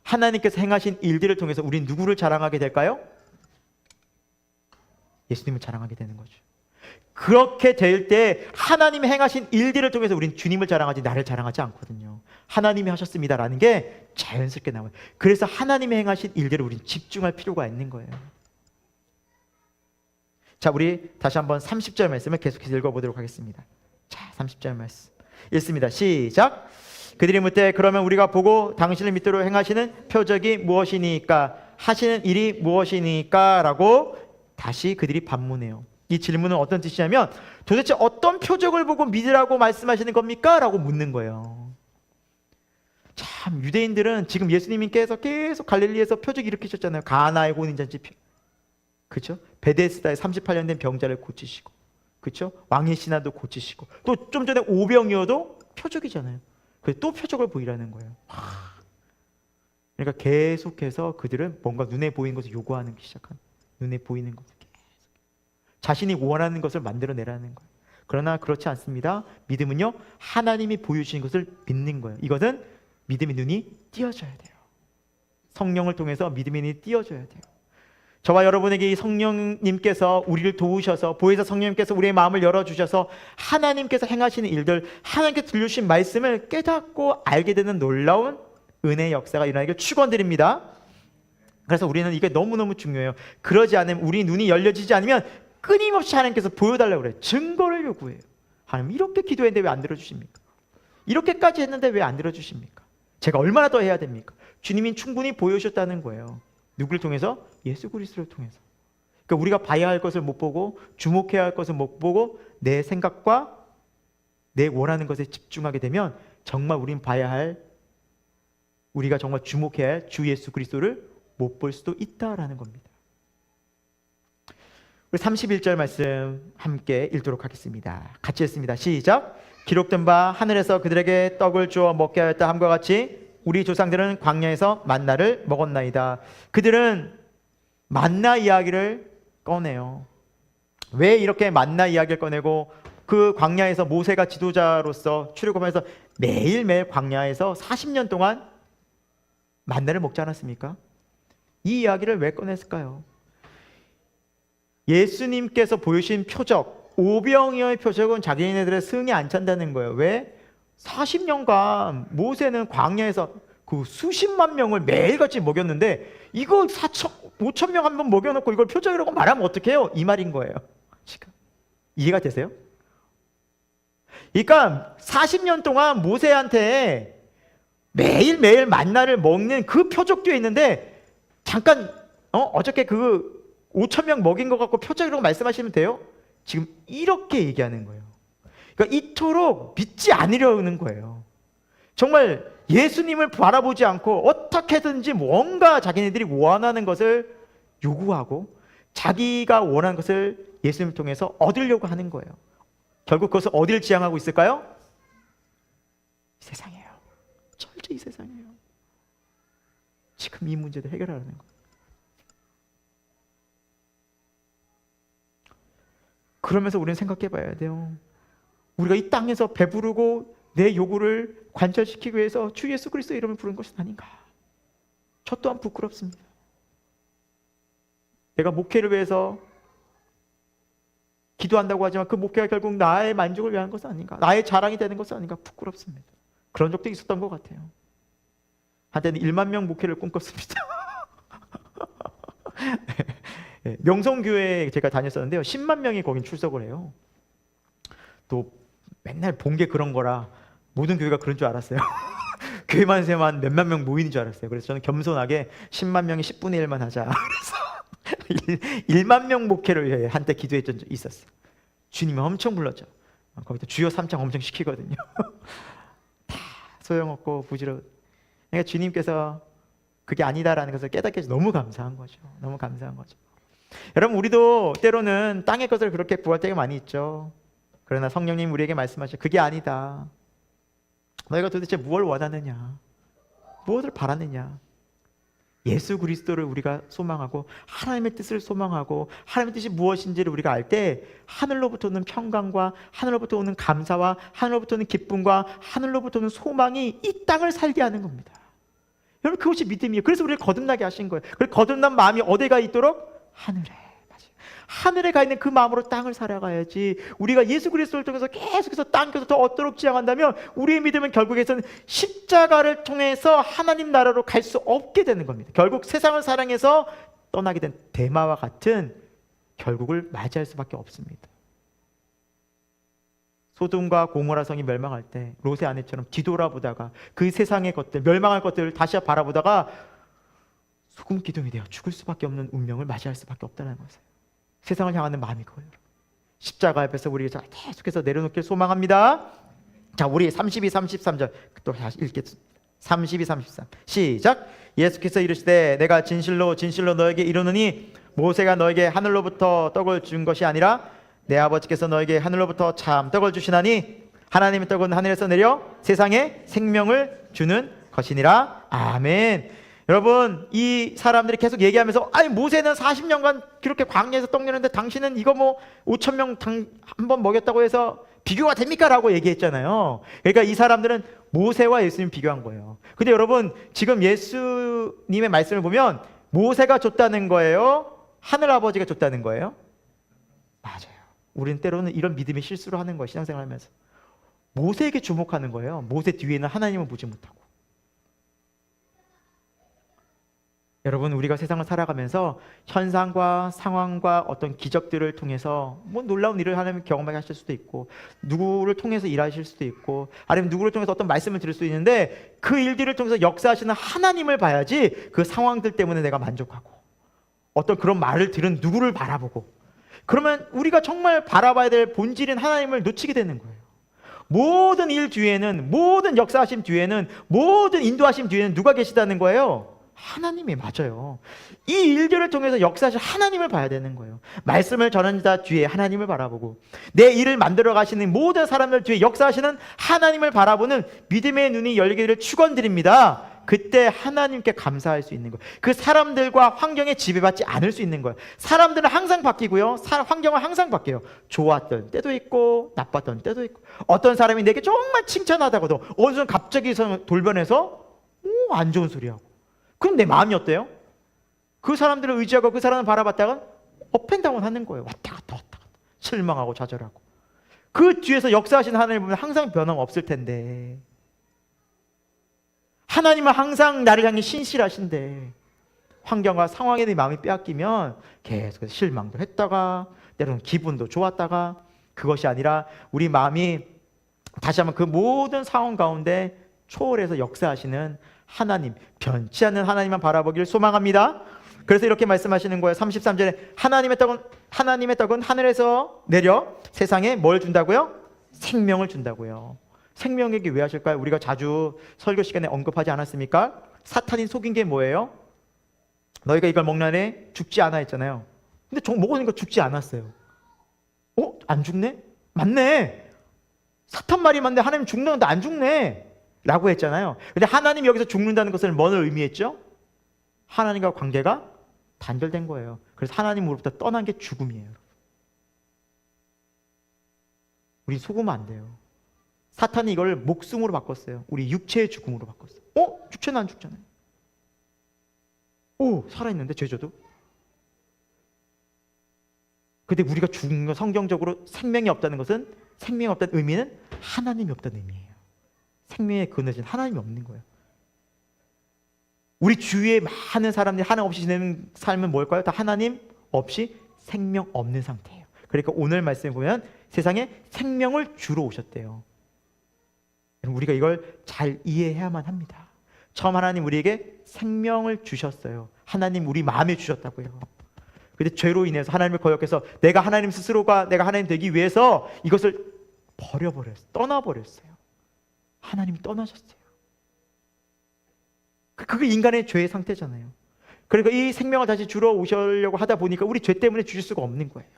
하나님께서 행하신 일들을 통해서 우리는 누구를 자랑하게 될까요? 예수님을 자랑하게 되는 거죠. 그렇게 될 때 하나님이 행하신 일들을 통해서 우리는 주님을 자랑하지 나를 자랑하지 않거든요. 하나님이 하셨습니다라는 게 자연스럽게 나와요. 그래서 하나님이 행하신 일들을 우리는 집중할 필요가 있는 거예요. 자, 우리 다시 한번 30절 말씀을 계속해서 읽어보도록 하겠습니다. 자, 30절 말씀 읽습니다. 시작. 그들이 묻되 그러면 우리가 보고 당신을 믿도록 행하시는 표적이 무엇이니까? 하시는 일이 무엇이니까? 라고 다시 그들이 반문해요. 이 질문은 어떤 뜻이냐면 도대체 어떤 표적을 보고 믿으라고 말씀하시는 겁니까? 라고 묻는 거예요. 참, 유대인들은 지금 예수님께서 계속 갈릴리에서 표적 일으키셨잖아요. 가나의 혼인잔치, 그렇죠? 베데스다에 38년 된 병자를 고치시고, 그렇죠? 왕의 신하도 고치시고, 또 좀 전에 오병이어도 표적이잖아요. 그래서 또 표적을 보이라는 거예요. 그러니까 계속해서 그들은 뭔가 눈에 보이는 것을 요구하는 시작한, 눈에 보이는 것을 계속 자신이 원하는 것을 만들어내라는 거예요. 그러나 그렇지 않습니다. 믿음은요, 하나님이 보여주신 것을 믿는 거예요. 이것은 믿음의 눈이 띄어져야 돼요. 성령을 통해서 믿음의 눈이 띄어져야 돼요. 저와 여러분에게 이 성령님께서 우리를 도우셔서, 보혜사 성령님께서 우리의 마음을 열어주셔서 하나님께서 행하시는 일들, 하나님께서 들려주신 말씀을 깨닫고 알게 되는 놀라운 은혜의 역사가 일어나기를 축원드립니다. 그래서 우리는 이게 너무너무 중요해요. 그러지 않으면, 우리 눈이 열려지지 않으면 끊임없이 하나님께서 보여달라고 그래요. 증거를 요구해요. 하나님, 이렇게 기도했는데 왜 안 들어주십니까? 이렇게까지 했는데 왜 안 들어주십니까? 제가 얼마나 더 해야 됩니까? 주님이 충분히 보여주셨다는 거예요. 누구를 통해서? 예수 그리스도를 통해서. 그러니까 우리가 봐야 할 것을 못 보고, 주목해야 할 것을 못 보고, 내 생각과 내 원하는 것에 집중하게 되면 정말 우린 봐야 할 우리가 정말 주목해야 할 주 예수 그리스도를 못 볼 수도 있다라는 겁니다. 우리 31절 말씀 함께 읽도록 하겠습니다. 같이 읽습니다. 시작. 기록된 바 하늘에서 그들에게 떡을 주어 먹게 하였다 함과 같이 우리 조상들은 광야에서 만나를 먹었나이다. 그들은 만나 이야기를 꺼내요. 왜 이렇게 만나 이야기를 꺼내고 그 광야에서 모세가 지도자로서 출애굽하면서 매일매일 광야에서 40년 동안 만나를 먹지 않았습니까? 이 이야기를 왜 꺼냈을까요? 예수님께서 보여주신 표적, 오병이어의 표적은 자기네들의 승에 안 찬다는 거예요. 왜? 40년간 모세는 광야에서 그 수십만 명을 매일같이 먹였는데 이거 5천 명 한 번 먹여놓고 이걸 표적이라고 말하면 어떡해요? 이 말인 거예요. 지금 이해가 되세요? 그러니까 40년 동안 모세한테 매일매일 만나를 먹는 그 표적도 있는데 잠깐 어저께 그 5천 명 먹인 것 같고 표적이라고 말씀하시면 돼요? 지금 이렇게 얘기하는 거예요. 그러니까 이토록 믿지 않으려는 거예요. 정말 예수님을 바라보지 않고 어떻게든지 뭔가 자기네들이 원하는 것을 요구하고 자기가 원하는 것을 예수님을 통해서 얻으려고 하는 거예요. 결국 그것을 어디를 지향하고 있을까요? 세상이에요. 철저히 세상이에요. 지금 이 문제를 해결하려는 거예요. 그러면서 우리는 생각해 봐야 돼요. 우리가 이 땅에서 배부르고 내 요구를 관철시키기 위해서 주 예수 그리스도의 이름을 부른 것은 아닌가? 저 또한 부끄럽습니다. 내가 목회를 위해서 기도한다고 하지만 그 목회가 결국 나의 만족을 위한 것은 아닌가? 나의 자랑이 되는 것은 아닌가? 부끄럽습니다. 그런 적도 있었던 것 같아요. 한때는 1만 명 목회를 꿈꿨습니다. 네, 명성교회에 제가 다녔었는데요. 10만 명이 거긴 출석을 해요. 또 맨날 본 게 그런 거라 모든 교회가 그런 줄 알았어요. 교회만세만 몇만 명 모이는 줄 알았어요. 그래서 저는 겸손하게 10만 명이 10분의 1만 하자. 그래서 1만 명 목회를 위해 한때 기도했던 적이 있었어요. 주님이 엄청 불렀죠. 거기다 주여 삼창 엄청 시키거든요. 다 소용없고 부지런해. 그러니까 주님께서 그게 아니다라는 것을 깨닫게 해서 너무 감사한 거죠. 너무 감사한 거죠. 여러분, 우리도 때로는 땅의 것을 그렇게 구할 때가 많이 있죠. 그러나 성령님 우리에게 말씀하시죠. 그게 아니다. 너희가 도대체 무엇을 원하느냐? 무엇을 바라느냐? 예수 그리스도를 우리가 소망하고 하나님의 뜻을 소망하고 하나님의 뜻이 무엇인지를 우리가 알 때 하늘로부터 오는 평강과 하늘로부터 오는 감사와 하늘로부터 오는 기쁨과 하늘로부터 오는 소망이 이 땅을 살게 하는 겁니다. 여러분, 그것이 믿음이에요. 그래서 우리를 거듭나게 하신 거예요. 그 거듭난 마음이 어디에 가 있도록? 하늘에. 하늘에 가 있는 그 마음으로 땅을 살아가야지. 우리가 예수 그리스도를 통해서 계속해서 땅에서 더 얻도록 지향한다면 우리의 믿음은 결국에는 십자가를 통해서 하나님 나라로 갈 수 없게 되는 겁니다. 결국 세상을 사랑해서 떠나게 된 데마와 같은 결국을 맞이할 수밖에 없습니다. 소돔과 고모라 성이 멸망할 때 롯의 아내처럼 뒤돌아보다가 그 세상의 것들, 멸망할 것들을 다시 바라보다가 소금 기둥이 되어 죽을 수밖에 없는 운명을 맞이할 수밖에 없다는 것이에요. 세상을 향하는 마음이 그거예요. 십자가 앞에서 우리가 계속해서 내려놓길 소망합니다. 자, 우리 32, 33절 또 다시 읽겠습니다. 32, 33 시작. 예수께서 이르시되 내가 진실로 진실로 너에게 이르노니 모세가 너에게 하늘로부터 떡을 준 것이 아니라 내 아버지께서 너에게 하늘로부터 참 떡을 주시나니 하나님의 떡은 하늘에서 내려 세상에 생명을 주는 것이니라. 아멘. 여러분, 이 사람들이 계속 얘기하면서 아니 모세는 40년간 그렇게 광야에서 떡 내는데 당신은 이거 뭐 5천 명 한 번 먹였다고 해서 비교가 됩니까? 라고 얘기했잖아요. 그러니까 이 사람들은 모세와 예수님 비교한 거예요. 근데 여러분, 지금 예수님의 말씀을 보면 모세가 줬다는 거예요? 하늘아버지가 줬다는 거예요? 맞아요. 우리는 때로는 이런 믿음의 실수를 하는 거예요. 신앙생활하면서 모세에게 주목하는 거예요. 모세 뒤에는 하나님을 보지 못하고. 여러분, 우리가 세상을 살아가면서 현상과 상황과 어떤 기적들을 통해서 뭐 놀라운 일을 하나님 경험하게 하실 수도 있고 누구를 통해서 일하실 수도 있고 아니면 누구를 통해서 어떤 말씀을 들을 수도 있는데 그 일들을 통해서 역사하시는 하나님을 봐야지 그 상황들 때문에 내가 만족하고 어떤 그런 말을 들은 누구를 바라보고 그러면 우리가 정말 바라봐야 될 본질인 하나님을 놓치게 되는 거예요. 모든 일 뒤에는, 모든 역사하심 뒤에는, 모든 인도하심 뒤에는 누가 계시다는 거예요? 하나님이. 맞아요. 이 일들을 통해서 역사하실 하나님을 봐야 되는 거예요. 말씀을 전하는 자 뒤에 하나님을 바라보고, 내 일을 만들어 가시는 모든 사람들 뒤에 역사하시는 하나님을 바라보는 믿음의 눈이 열리기를 축원드립니다. 그때 하나님께 감사할 수 있는 거예요. 그 사람들과 환경에 지배받지 않을 수 있는 거예요. 사람들은 항상 바뀌고요, 환경은 항상 바뀌어요. 좋았던 때도 있고 나빴던 때도 있고, 어떤 사람이 내게 정말 칭찬하다가도 어느 순간 갑자기 돌변해서 안 좋은 소리하고, 그럼 내 마음이 어때요? 그 사람들을 의지하고 그 사람을 바라봤다가 업앤다운 하는 거예요. 왔다 갔다 왔다 갔다, 실망하고 좌절하고. 그 뒤에서 역사하시는 하나님을 보면 항상 변함없을 텐데, 하나님은 항상 나를 향해 신실하신데, 환경과 상황에 내 마음이 빼앗기면 계속 실망도 했다가 때로는 기분도 좋았다가, 그것이 아니라 우리 마음이 다시 한번 그 모든 상황 가운데 초월해서 역사하시는 하나님, 변치 않는 하나님만 바라보기를 소망합니다. 그래서 이렇게 말씀하시는 거예요. 33절에 하나님의 떡은 하늘에서 내려 세상에 뭘 준다고요? 생명을 준다고요. 생명에게 왜 하실까요? 우리가 자주 설교 시간에 언급하지 않았습니까? 사탄이 속인 게 뭐예요? 너희가 이걸 먹나니 죽지 않아 했잖아요. 근데 먹으니까 죽지 않았어요. 안 죽네? 맞네. 사탄 말이 맞네. 하나님 죽는데 안 죽네 라고 했잖아요. 근데 하나님 여기서 죽는다는 것은 뭘 의미했죠? 하나님과 관계가 단절된 거예요. 그래서 하나님으로부터 떠난 게 죽음이에요. 우리 속으면 안 돼요. 사탄이 이걸 목숨으로 바꿨어요. 우리 육체의 죽음으로 바꿨어요. 육체는 안 죽잖아요. 살아있는데 죄져도. 근데 우리가 죽은 건, 성경적으로 생명이 없다는 것은, 생명이 없다는 의미는 하나님이 없다는 의미예요. 생명의 근원이신 하나님이 없는 거예요. 우리 주위에 많은 사람들이 하나님 없이 지내는 삶은 뭘까요? 다 하나님 없이 생명 없는 상태예요. 그러니까 오늘 말씀에 보면 세상에 생명을 주러 오셨대요. 우리가 이걸 잘 이해해야만 합니다. 처음 하나님 우리에게 생명을 주셨어요. 하나님 우리 마음에 주셨다고요. 근데 죄로 인해서 하나님을 거역해서 내가 하나님 스스로가 내가 하나님 되기 위해서 이것을 버려버렸어요. 떠나버렸어요. 하나님이 떠나셨어요. 그게 인간의 죄의 상태잖아요. 그러니까 이 생명을 다시 주러 오시려고 하다 보니까 우리 죄 때문에 주실 수가 없는 거예요.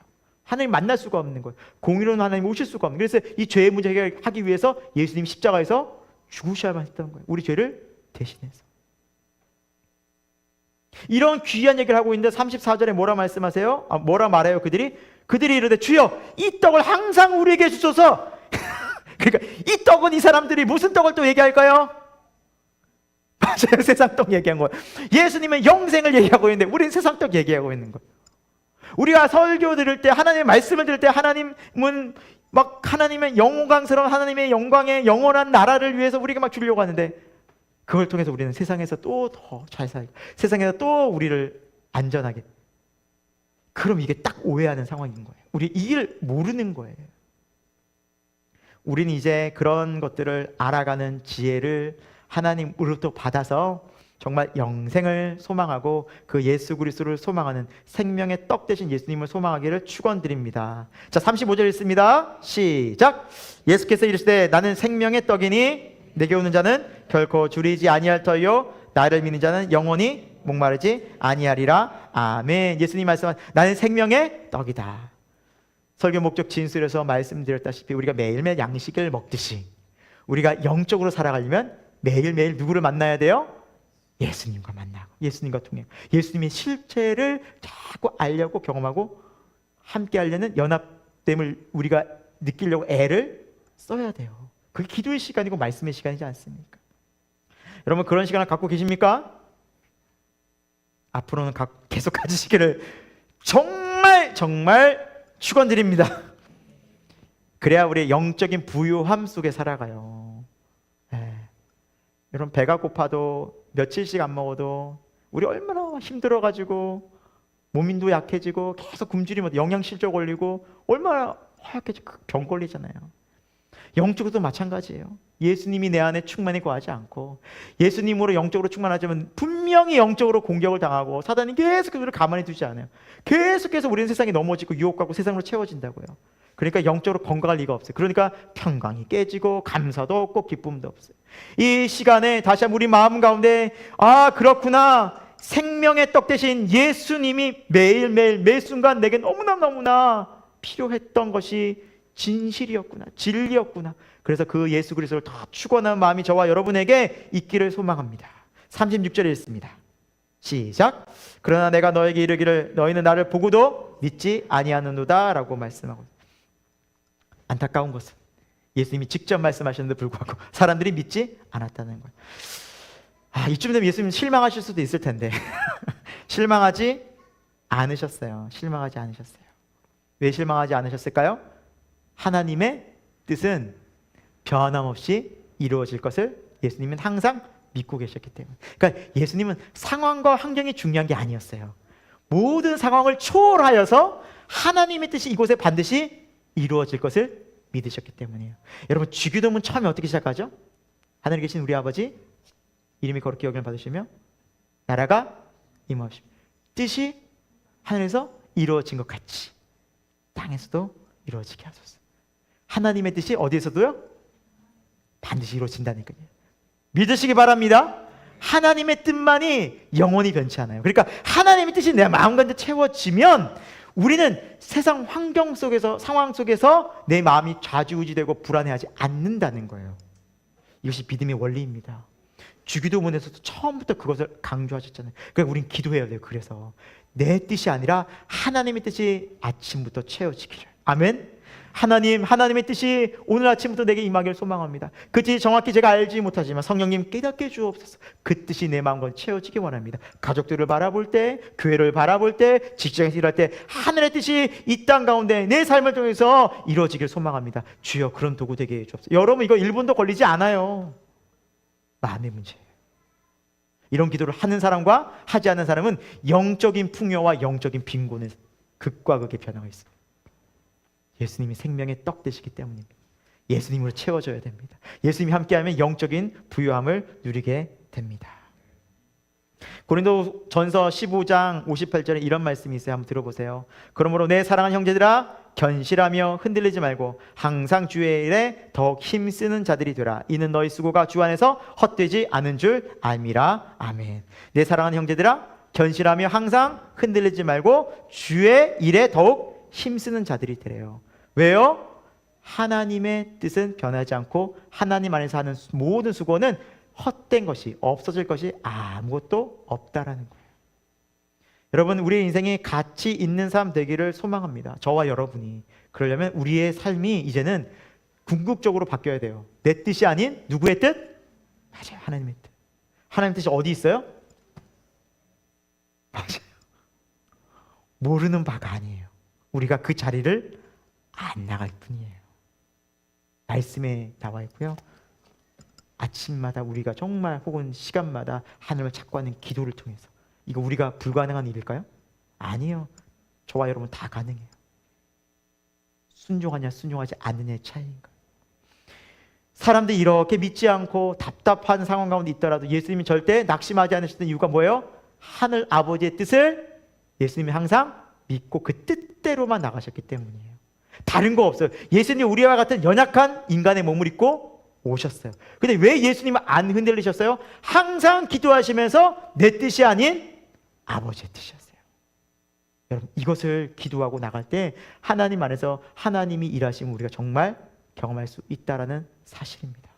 하나님 만날 수가 없는 거예요. 공의로운 하나님 오실 수가 없는 거예요. 그래서 이 죄의 문제 해결하기 위해서 예수님이 십자가에서 죽으셔야만 했던 거예요. 우리 죄를 대신해서. 이런 귀한 얘기를 하고 있는데 34절에 뭐라 말씀하세요? 뭐라 말해요? 그들이 이르되 주여 이 떡을 항상 우리에게 주소서. 그러니까 이 떡은, 이 사람들이 무슨 떡을 또 얘기할까요? 맞아요. 세상 떡 얘기한 거예요. 예수님은 영생을 얘기하고 있는데 우리는 세상 떡 얘기하고 있는 거예요. 우리가 설교 들을 때, 하나님의 말씀을 들을 때, 하나님은 막 하나님의 영광스러운 하나님의 영광의 영원한 나라를 위해서 우리가 막 주려고 하는데, 그걸 통해서 우리는 세상에서 또 더 잘 살고 세상에서 또 우리를 안전하게. 그럼 이게 딱 오해하는 상황인 거예요. 우리 이 일 모르는 거예요. 우리는 이제 그런 것들을 알아가는 지혜를 하나님으로부터 받아서 정말 영생을 소망하고 그 예수 그리스도를 소망하는, 생명의 떡 되신 예수님을 소망하기를 축원드립니다. 자, 35절 읽습니다. 시작. 예수께서 이르시되 나는 생명의 떡이니 내게 오는 자는 결코 줄이지 아니할 터요 나를 믿는 자는 영원히 목마르지 아니하리라. 아멘. 예수님 말씀한 나는 생명의 떡이다. 설교 목적 진술에서 말씀드렸다시피 우리가 매일매일 양식을 먹듯이 우리가 영적으로 살아가려면 매일매일 누구를 만나야 돼요? 예수님과 만나고 예수님과 통해 예수님의 실체를 자꾸 알려고 경험하고 함께 하려는 연합됨을 우리가 느끼려고 애를 써야 돼요. 그게 기도의 시간이고 말씀의 시간이지 않습니까? 여러분 그런 시간을 갖고 계십니까? 앞으로는 계속 가지시기를 정말 축원드립니다. 그래야 우리의 영적인 부유함 속에 살아가요. 여러분 배가 고파도 며칠씩 안 먹어도 우리 얼마나 힘들어가지고 몸인도 약해지고 계속 굶주리면 영양실조 걸리고 얼마나 허약해지고 병 걸리잖아요. 영적으로도 마찬가지예요. 예수님이 내 안에 충만히 거하지 않고 예수님으로 영적으로 충만하자면 분명히 영적으로 공격을 당하고 사단이 계속해서 우리를 가만히 두지 않아요. 계속해서 우리는 세상에 넘어지고 유혹하고 세상으로 채워진다고요. 그러니까 영적으로 건강할 리가 없어요. 그러니까 평강이 깨지고 감사도 없고 기쁨도 없어요. 이 시간에 다시 한번 우리 마음 가운데 그렇구나, 생명의 떡 대신 예수님이 매일매일 매 순간 내게 너무나 필요했던 것이 진실이었구나, 진리였구나. 그래서 그 예수 그리스도를 더 추구하는 마음이 저와 여러분에게 있기를 소망합니다. 36절에 있습니다. 시작. 그러나 내가 너에게 이르기를 너희는 나를 보고도 믿지 아니하는도다 라고 말씀하고 있습니다. 안타까운 것은 예수님이 직접 말씀하셨는데 불구하고 사람들이 믿지 않았다는 거예요. 이쯤 되면 예수님 실망하실 수도 있을 텐데 실망하지 않으셨어요. 실망하지 않으셨어요. 왜 실망하지 않으셨을까요? 하나님의 뜻은 변함없이 이루어질 것을 예수님은 항상 믿고 계셨기 때문에. 그러니까 예수님은 상황과 환경이 중요한 게 아니었어요. 모든 상황을 초월하여서 하나님의 뜻이 이곳에 반드시 이루어질 것을 믿으셨기 때문이에요. 여러분, 주기도문 처음에 어떻게 시작하죠? 하늘에 계신 우리 아버지 이름이 거룩히 여김을 받으시며 나라가 임하옵시며 뜻이 하늘에서 이루어진 것 같이 땅에서도 이루어지게 하소서. 하나님의 뜻이 어디에서도요? 반드시 이루어진다니까요. 믿으시기 바랍니다. 하나님의 뜻만이 영원히 변치 않아요. 그러니까 하나님의 뜻이 내 마음 가운데 채워지면 우리는 세상 환경 속에서, 상황 속에서 내 마음이 좌지우지되고 불안해하지 않는다는 거예요. 이것이 믿음의 원리입니다. 주기도문에서도 처음부터 그것을 강조하셨잖아요. 그러니까 우린 기도해야 돼요. 그래서 내 뜻이 아니라 하나님의 뜻이 아침부터 채워지기를. 아멘. 하나님의 뜻이 오늘 아침부터 내게 임하기를 소망합니다. 그 뜻이 정확히 제가 알지 못하지만 성령님 깨닫게 주옵소서. 그 뜻이 내 마음과 채워지기 원합니다. 가족들을 바라볼 때, 교회를 바라볼 때, 직장에서 일할 때 하늘의 뜻이 이 땅 가운데 내 삶을 통해서 이루어지기를 소망합니다. 주여 그런 도구 되게 해주옵소서. 여러분, 이거 1분도 걸리지 않아요. 마음의 문제예요. 이런 기도를 하는 사람과 하지 않는 사람은 영적인 풍요와 영적인 빈곤의 극과 극의 변화가 있습니다. 예수님이 생명의 떡 되시기 때문입니다. 예수님으로 채워져야 됩니다. 예수님이 함께하면 영적인 부유함을 누리게 됩니다. 고린도전서 15장 58절에 이런 말씀이 있어요. 한번 들어보세요. 그러므로 내 사랑하는 형제들아 견실하며 흔들리지 말고 항상 주의 일에 더욱 힘쓰는 자들이 되라. 이는 너희 수고가 주 안에서 헛되지 않은 줄 알미라. 아멘. 내 사랑하는 형제들아 견실하며 항상 흔들리지 말고 주의 일에 더욱 힘쓰는 자들이 되래요. 왜요? 하나님의 뜻은 변하지 않고 하나님 안에서 하는 모든 수고는 헛된 것이, 없어질 것이 아무것도 없다라는 거예요. 여러분, 우리의 인생에 가치 있는 삶 되기를 소망합니다. 저와 여러분이. 그러려면 우리의 삶이 이제는 궁극적으로 바뀌어야 돼요. 내 뜻이 아닌 누구의 뜻? 맞아요. 하나님의 뜻. 하나님의 뜻이 어디 있어요? 맞아요. 모르는 바가 아니에요. 우리가 그 자리를 안 나갈 뿐이에요. 말씀에 나와 있고요. 아침마다 우리가 정말 혹은 시간마다 하나님을 찾고 하는 기도를 통해서. 이거 우리가 불가능한 일일까요? 아니에요. 저와 여러분 다 가능해요. 순종하냐 순종하지 않느냐의 차이인가요? 사람들이 이렇게 믿지 않고 답답한 상황 가운데 있더라도 예수님이 절대 낙심하지 않으셨던 이유가 뭐예요? 하늘 아버지의 뜻을 예수님이 항상 믿고 그 뜻대로만 나가셨기 때문이에요. 다른 거 없어요. 예수님이 우리와 같은 연약한 인간의 몸을 입고 오셨어요. 근데 왜 예수님은 안 흔들리셨어요? 항상 기도하시면서 내 뜻이 아닌 아버지의 뜻이었어요. 여러분, 이것을 기도하고 나갈 때 하나님 안에서 하나님이 일하시면 우리가 정말 경험할 수 있다라는 사실입니다.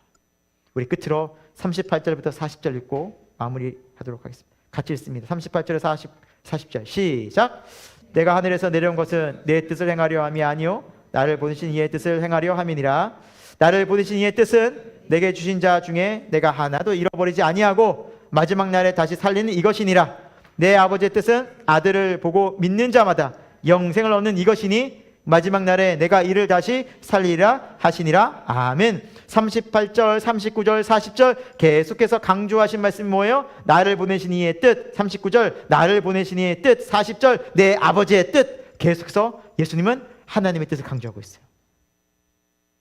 우리 끝으로 38절부터 40절 읽고 마무리하도록 하겠습니다. 같이 읽습니다. 38절에서 40절 시작. 내가 하늘에서 내려온 것은 내 뜻을 행하려 함이 아니요 나를 보내신 이의 뜻을 행하려 함이니라. 나를 보내신 이의 뜻은 내게 주신 자 중에 내가 하나도 잃어버리지 아니하고 마지막 날에 다시 살리는 이것이니라. 내 아버지의 뜻은 아들을 보고 믿는 자마다 영생을 얻는 이것이니 마지막 날에 내가 이를 다시 살리리라 하시니라. 아멘. 38절, 39절, 40절 계속해서 강조하신 말씀이 뭐예요? 나를 보내신 이의 뜻. 39절 나를 보내신 이의 뜻. 40절 내 아버지의 뜻. 계속해서 예수님은 하나님의 뜻을 강조하고 있어요.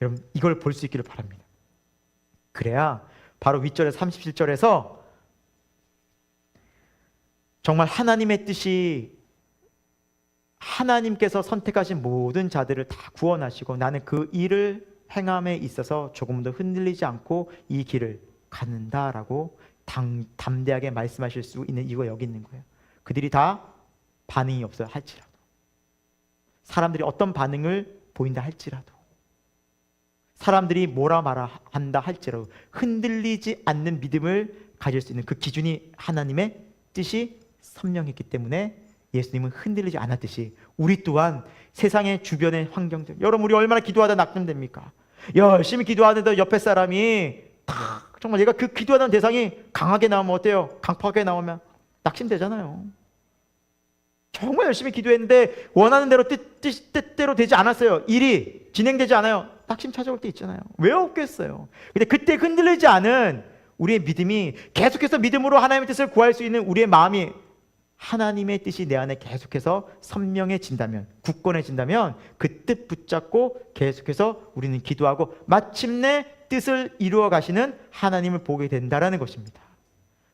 여러분 이걸 볼 수 있기를 바랍니다. 그래야 바로 윗절에 37절에서 정말 하나님의 뜻이, 하나님께서 선택하신 모든 자들을 다 구원하시고 나는 그 일을 행함에 있어서 조금도 흔들리지 않고 이 길을 갖는다라고 담대하게 말씀하실 수 있는 이유가 여기 있는 거예요. 그들이 다 반응이 없어요 할지라도, 사람들이 어떤 반응을 보인다 할지라도, 사람들이 뭐라 말아 한다 할지라도 흔들리지 않는 믿음을 가질 수 있는 그 기준이 하나님의 뜻이 선명했기 때문에 예수님은 흔들리지 않았듯이 우리 또한 세상의 주변의 환경들, 여러분 우리 얼마나 기도하다 낙심됩니까? 열심히 기도하는데 옆에 사람이 정말 얘가 그 기도하는 대상이 강하게 나오면 어때요? 강팍하게 나오면 낙심되잖아요. 정말 열심히 기도했는데 원하는 대로 뜻대로 되지 않았어요. 일이 진행되지 않아요. 낙심 찾아올 때 있잖아요. 왜 없겠어요? 근데 그때 흔들리지 않은 우리의 믿음이, 계속해서 믿음으로 하나님의 뜻을 구할 수 있는 우리의 마음이 하나님의 뜻이 내 안에 계속해서 선명해진다면, 굳건해진다면 그 뜻 붙잡고 계속해서 우리는 기도하고 마침내 뜻을 이루어 가시는 하나님을 보게 된다라는 것입니다.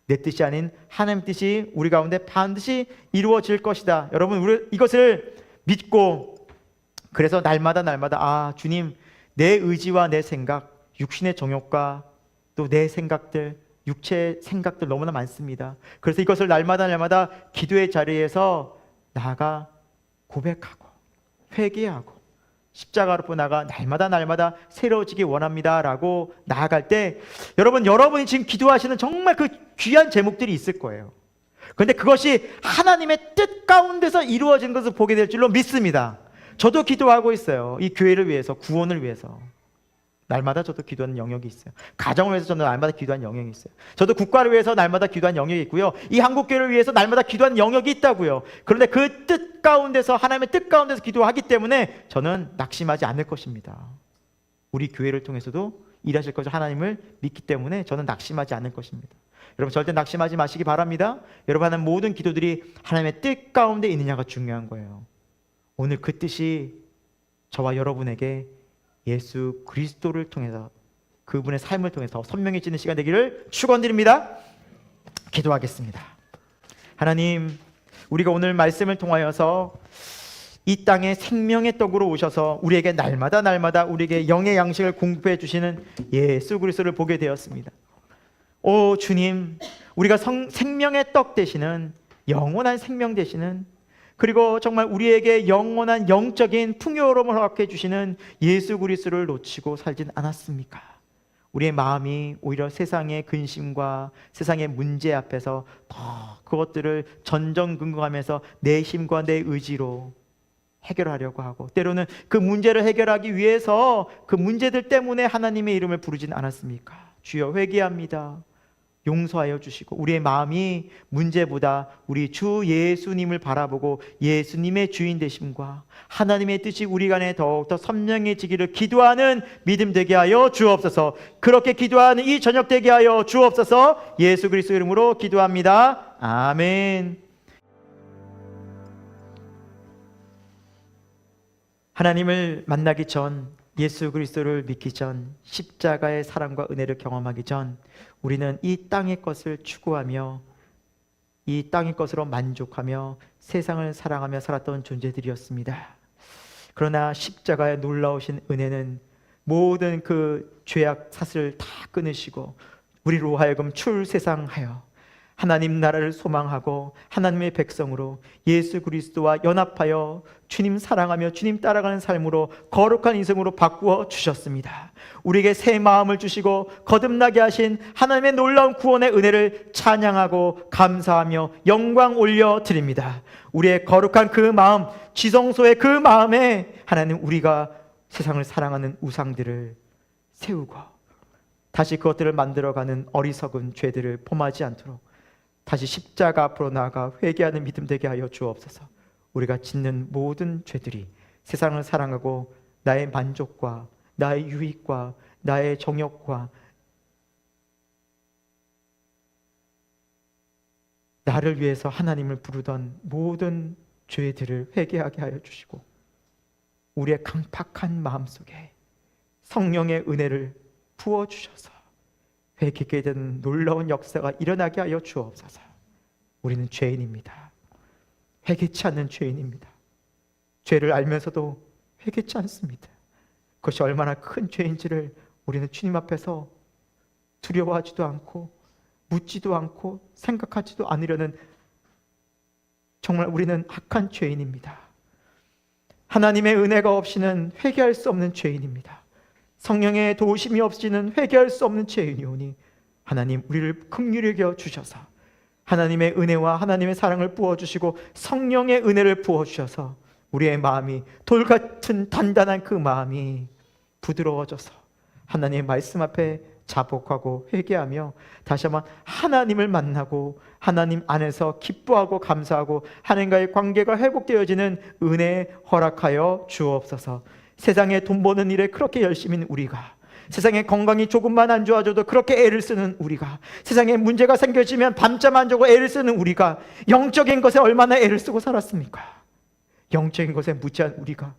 내 뜻이 아닌 하나님 뜻이 우리 가운데 반드시 이루어질 것이다. 여러분 우리 이것을 믿고, 그래서 날마다 주님, 내 의지와 내 생각, 육신의 정욕과 또 내 생각들, 육체의 생각들 너무나 많습니다. 그래서 이것을 날마다 기도의 자리에서 나아가 고백하고 회개하고 십자가로 나가 날마다 새로워지기 원합니다 라고 나아갈 때, 여러분이 지금 기도하시는 정말 그 귀한 제목들이 있을 거예요. 그런데 그것이 하나님의 뜻 가운데서 이루어진 것을 보게 될 줄로 믿습니다. 저도 기도하고 있어요. 이 교회를 위해서, 구원을 위해서 날마다 저도 기도하는 영역이 있어요. 가정을 위해서 저는 날마다 기도하는 영역이 있어요. 저도 국가를 위해서 날마다 기도하는 영역이 있고요. 이 한국교회를 위해서 날마다 기도하는 영역이 있다고요. 그런데 그 뜻 가운데서, 하나님의 뜻 가운데서 기도하기 때문에 저는 낙심하지 않을 것입니다. 우리 교회를 통해서도 일하실 것을 하나님을 믿기 때문에 저는 낙심하지 않을 것입니다. 여러분 절대 낙심하지 마시기 바랍니다. 여러분 하는 모든 기도들이 하나님의 뜻 가운데 있느냐가 중요한 거예요. 오늘 그 뜻이 저와 여러분에게 예수 그리스도를 통해서, 그분의 삶을 통해서 선명해지는 시간 되기를 축원드립니다. 기도하겠습니다. 하나님, 우리가 오늘 말씀을 통하여서 이 땅에 생명의 떡으로 오셔서 우리에게 날마다 우리에게 영의 양식을 공급해 주시는 예수 그리스도를 보게 되었습니다. 오 주님, 우리가 생명의 떡 되시는, 영원한 생명 되시는, 그리고 정말 우리에게 영원한 영적인 풍요로움을 허락해 주시는 예수 그리스도를 놓치고 살진 않았습니까? 우리의 마음이 오히려 세상의 근심과 세상의 문제 앞에서 더 그것들을 전전긍긍하면서 내 힘과 내 의지로 해결하려고 하고, 때로는 그 문제를 해결하기 위해서 그 문제들 때문에 하나님의 이름을 부르진 않았습니까? 주여 회개합니다. 용서하여 주시고 우리의 마음이 문제보다 우리 주 예수님을 바라보고 예수님의 주인 되심과 하나님의 뜻이 우리 간에 더욱더 선명해지기를 기도하는 믿음 되게 하여 주옵소서. 그렇게 기도하는 이 저녁 되게 하여 주옵소서. 예수 그리스도 이름으로 기도합니다. 아멘. 하나님을 만나기 전, 예수 그리스도를 믿기 전, 십자가의 사랑과 은혜를 경험하기 전 우리는 이 땅의 것을 추구하며 이 땅의 것으로 만족하며 세상을 사랑하며 살았던 존재들이었습니다. 그러나 십자가의 놀라우신 은혜는 모든 그 죄악 사슬을 다 끊으시고 우리로 하여금 출세상하여 하나님 나라를 소망하고 하나님의 백성으로 예수 그리스도와 연합하여 주님 사랑하며 주님 따라가는 삶으로 거룩한 인생으로 바꾸어 주셨습니다. 우리에게 새 마음을 주시고 거듭나게 하신 하나님의 놀라운 구원의 은혜를 찬양하고 감사하며 영광 올려드립니다. 우리의 거룩한 그 마음, 지성소의 그 마음에 하나님, 우리가 세상을 사랑하는 우상들을 세우고 다시 그것들을 만들어가는 어리석은 죄들을 범하지 않도록 다시 십자가 앞으로 나아가 회개하는 믿음 되게 하여 주옵소서. 우리가 짓는 모든 죄들이 세상을 사랑하고 나의 만족과 나의 유익과 나의 정욕과 나를 위해서 하나님을 부르던 모든 죄들을 회개하게 하여 주시고 우리의 강팍한 마음속에 성령의 은혜를 부어주셔서 회개하게 되는 놀라운 역사가 일어나게 하여 주옵소서. 우리는 죄인입니다. 회개치 않는 죄인입니다. 죄를 알면서도 회개치 않습니다. 그것이 얼마나 큰 죄인지를 우리는 주님 앞에서 두려워하지도 않고 묻지도 않고 생각하지도 않으려는, 정말 우리는 악한 죄인입니다. 하나님의 은혜가 없이는 회개할 수 없는 죄인입니다. 성령의 도우심이 없이는 회개할 수 없는 죄인이오니 하나님, 우리를 긍휼히 여겨 주셔서 하나님의 은혜와 하나님의 사랑을 부어주시고 성령의 은혜를 부어주셔서 우리의 마음이 돌같은 단단한 그 마음이 부드러워져서 하나님의 말씀 앞에 자복하고 회개하며 다시 한번 하나님을 만나고 하나님 안에서 기뻐하고 감사하고 하나님과의 관계가 회복되어지는 은혜 허락하여 주옵소서. 세상에 돈 버는 일에 그렇게 열심인 우리가, 세상에 건강이 조금만 안 좋아져도 그렇게 애를 쓰는 우리가, 세상에 문제가 생겨지면 밤잠 안 자고 애를 쓰는 우리가 영적인 것에 얼마나 애를 쓰고 살았습니까? 영적인 것에 무지한 우리가,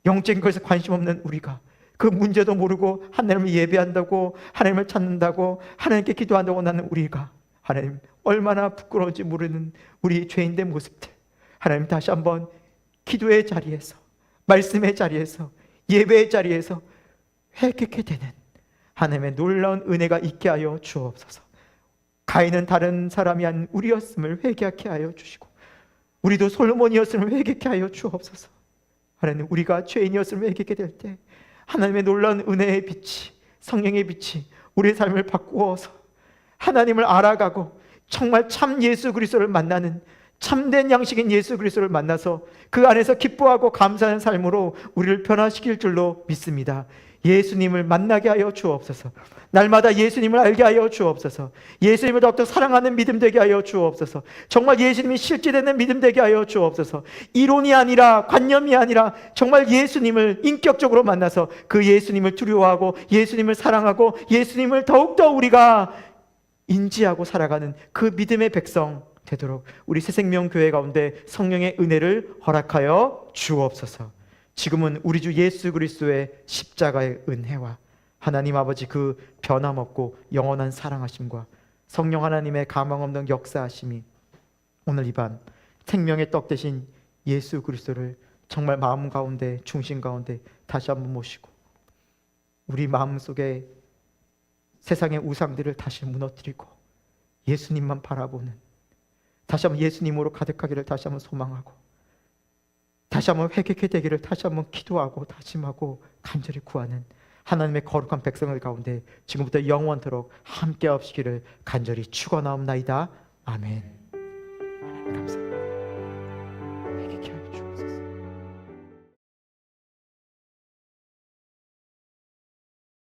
영적인 것에 관심 없는 우리가, 그 문제도 모르고 하나님을 예배한다고, 하나님을 찾는다고, 하나님께 기도한다고 나는 우리가, 하나님 얼마나 부끄러운지 모르는 우리 죄인의 모습들, 하나님 다시 한번 기도의 자리에서, 말씀의 자리에서, 예배의 자리에서 회개하게 되는 하나님의 놀라운 은혜가 있게 하여 주옵소서. 가인은 다른 사람이 아닌 우리였음을 회개하게 하여 주시고, 우리도 솔로몬이었음을 회개하게 하여 주옵소서. 하나님, 우리가 죄인이었음을 회개하게 될 때 하나님의 놀라운 은혜의 빛이, 성령의 빛이 우리의 삶을 바꾸어서 하나님을 알아가고 정말 참 예수 그리스도를 만나는, 참된 양식인 예수 그리스도를 만나서 그 안에서 기뻐하고 감사하는 삶으로 우리를 변화시킬 줄로 믿습니다. 예수님을 만나게 하여 주옵소서. 날마다 예수님을 알게 하여 주옵소서. 예수님을 더욱더 사랑하는 믿음 되게 하여 주옵소서. 정말 예수님이 실제되는 믿음 되게 하여 주옵소서. 이론이 아니라, 관념이 아니라 정말 예수님을 인격적으로 만나서 그 예수님을 두려워하고 예수님을 사랑하고 예수님을 더욱더 우리가 인지하고 살아가는 그 믿음의 백성 되도록 우리 새생명교회 가운데 성령의 은혜를 허락하여 주옵소서. 지금은 우리 주 예수 그리스도의 십자가의 은혜와 하나님 아버지 그 변함없고 영원한 사랑하심과 성령 하나님의 가망없는 역사하심이 오늘 이 밤 생명의 떡 대신 예수 그리스도를 정말 마음 가운데, 중심 가운데 다시 한번 모시고 우리 마음속에 세상의 우상들을 다시 무너뜨리고 예수님만 바라보는, 다시 한번 예수님으로 가득하기를 다시 한번 소망하고, 다시 한번 회개케 되기를 다시 한번 기도하고 다짐하고 간절히 구하는 하나님의 거룩한 백성들 가운데 지금부터 영원토록 함께 하시기를 간절히 축원하옵나이다. 아멘. 감사합니다.